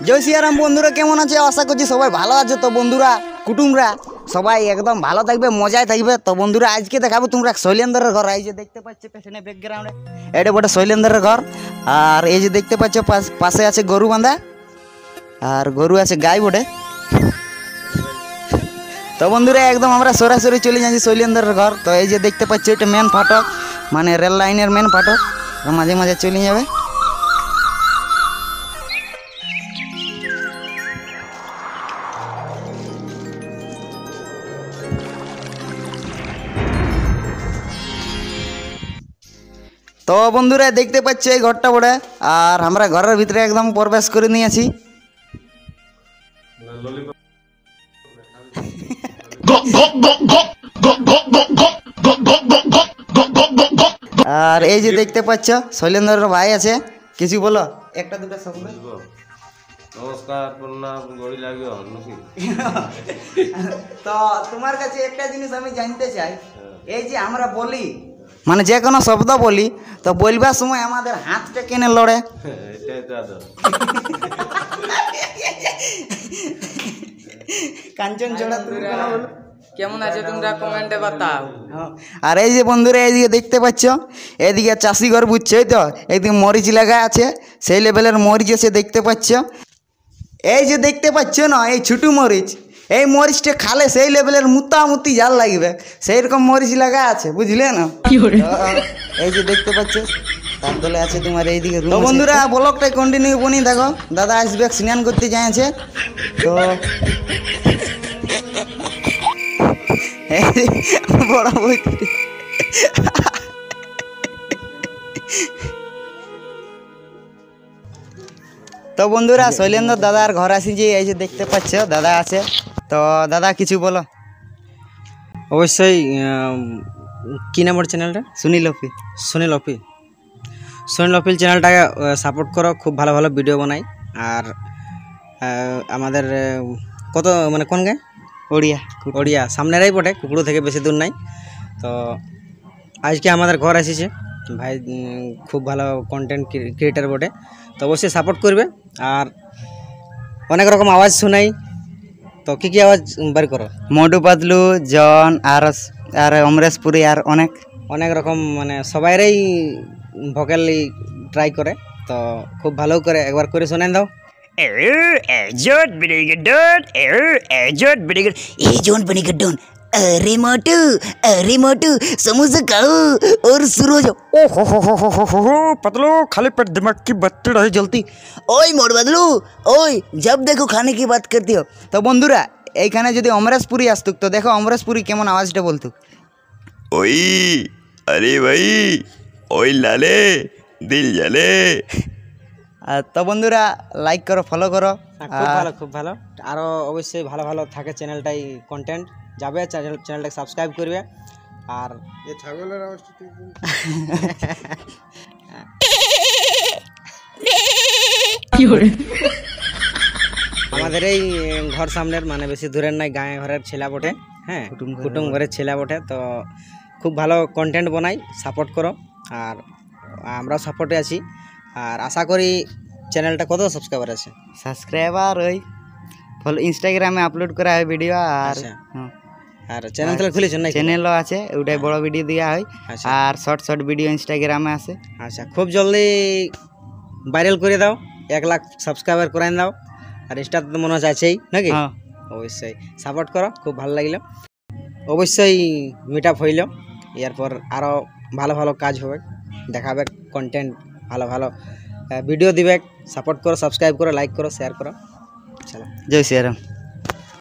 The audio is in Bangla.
জয় সিয়ারাম বন্ধুরা, কেমন আছে? আশা করছি সবাই ভালো আছে। তো বন্ধুরা, কুটুমরা সবাই একদম ভালো থাকবে, মজায় থাকবে। তো বন্ধুরা, আজকে দেখাবো তোমরা শৈলেন্দ্রের ঘর। এই যে দেখতে পাচ্ছ পেছনে ব্যাকগ্রাউন্ডে, এটা বটে শৈলেন্দ্রের ঘর। আর এই যে দেখতে পাচ্ছ পাশে আছে গরু বাঁধা, আর গরু আছে গাই বটে। তো বন্ধুরা, একদম আমরা সরাসরি চলে যাচ্ছি শৈলেন্দ্রের ঘর। তো এই যে দেখতে পাচ্ছ এটা মেন ফাটক, মানে রেল লাইনের মেন ফাটক। মাঝে মাঝে চলে যাবে। তো বন্ধুরা, দেখতে পাচ্ছ এই ঘরটা বড়ে, আর আমরা ঘরের ভিতরে একদম প্রবেশ করে নিয়েছি। আর এই যে দেখতে পাচ্ছ শৈলেন্দ্রের ভাই আছে, কিছু বলো, একটা দুটো শব্দ। নমস্কার, প্রণাম, গড়ি লাগিও নাকি? তো তোমার কাছে একটা জিনিস আমি জানতে চাই, এই যে আমরা বলি, মানে যে কোনো শব্দ বলি, তো বলবার সময় আমাদের হাতটা কেনে লড়ে? এটাই তো আদর। কাঞ্চন জোড়া কেমন আছে তোমরা কমেন্টে বাতাও। আর এই যে বন্ধুরা, এইদিকে দেখতে পাচ্ছ, এদিকে চাষি ঘর, বুঝছো তো, এইদিকে মরিচ লাগা আছে, সেই লেভেলের মরিচ আছে দেখতে পাচ্ছ। এই যে দেখতে পাচ্ছ না, এই ছোটো মরিচ, এই মরিচটা খালে সেই লেভেলের মুতামুতি জাল লাগবে, সেই রকম মরিচ লাগা আছে, বুঝলে না? এই যে দেখতে পাচ্ছ, তার দলে আছে তোমার এইদিকে। তো বন্ধুরা, ব্লগটা কন্টিনিউ বনি দেখো। দাদা আসবে স্নান করতে যাইছে। তো বড় বই, তো বন্ধুরা শৈলেন্দ্র দাদার ঘর আসিছি। এই যে দেখতে পাচ্ছ দাদা আছে। তো দাদা কিছু বলো। অবশ্যই কি নাম ওর চ্যানেলটা? সুনীল অপি। সুনীল অপিল চ্যানেলটাকে সাপোর্ট করো, খুব ভালো ভালো ভিডিও বানাই। আর আমাদের কত মানে কোন গায়ে? ওড়িয়া সামনেরাই বটে, কুকুরো থেকে বেশি দূর নাই। তো আজকে আমাদের ঘর এসেছে ভাই, খুব ভালো কন্টেন্ট ক্রিয়েটার বটে। তো অবশ্যই সাপোর্ট করবে। আর অনেক রকম আওয়াজ শোনাই। তো কী আওয়াজ বার করো? মোটু পাতলু, জন, আর অমরেশ পুরী, আর অনেক রকম, মানে সবাইরাই ভোকাল ট্রাই করে। তো খুব ভালো করে, একবার করে শোনেন দাও। अरे मोटू समोसा खाओ और शुरू हो जाओ। ओ हो पतलू, खाली पेट दिमाग की बत्ती रही जलती। ओए मोड़ बदलू, ओए जब देखो खाने की बात करती हो। तो बंधुरा, এইখানে যদি অমরেশ পুরী আসতুক, তো দেখো অমরেশ পুরী কেমন আওয়াজটা বলতো। ওই আরে ভাই, ওই লালে দিল জালে। তো বন্ধুরা, লাইক করো, ফলো করো। খুব ভালো। আরও অবশ্যই ভালো ভালো থাকে চ্যানেলটাই, কন্টেন্ট যাবে, চ্যানেলটাকে সাবস্ক্রাইব করবে। আর এই ছাগলের আওয়াজটা আমাদের এই ঘর সামনের, মানে বেশি দূরের নাই, গায়ে ঘরের ছেলা বটে। হ্যাঁ, কুটুম ঘরের ছেলা বটে। তো খুব ভালো কন্টেন্ট বানাই, সাপোর্ট করো। আর আমরাও সাপোর্টে আছি। আর আশা করি চ্যানেলটা কত সাবস্ক্রাইবার আছে? সাবস্ক্রাইবার ওই ফলো, ইনস্টাগ্রামে আপলোড করা হয় ভিডিও। আর চ্যানেল তো খুলেছ না? চ্যানেলও আছে, ওটাই বড় ভিডিও দেওয়া হয়। আর শর্ট ভিডিও ইনস্টাগ্রামে আছে। আচ্ছা, খুব জলদি ভাইরাল করে দাও, 1 লাখ সাবস্ক্রাইবার করাই দাও। আর ইনস্টা তো মনে হচ্ছে আছেই নাকি? অবশ্যই সাপোর্ট করো, খুব ভালো লাগলো। অবশ্যই মিট আপ হইল, এরপর আরও ভালো ভালো কাজ হবে, দেখাবে কন্টেন্ট, ভালো ভালো ভিডিও দিবে। সাপোর্ট করো, সাবস্ক্রাইব করো, লাইক করো, শেয়ার করো। চলো, জয় শ্রীরাম।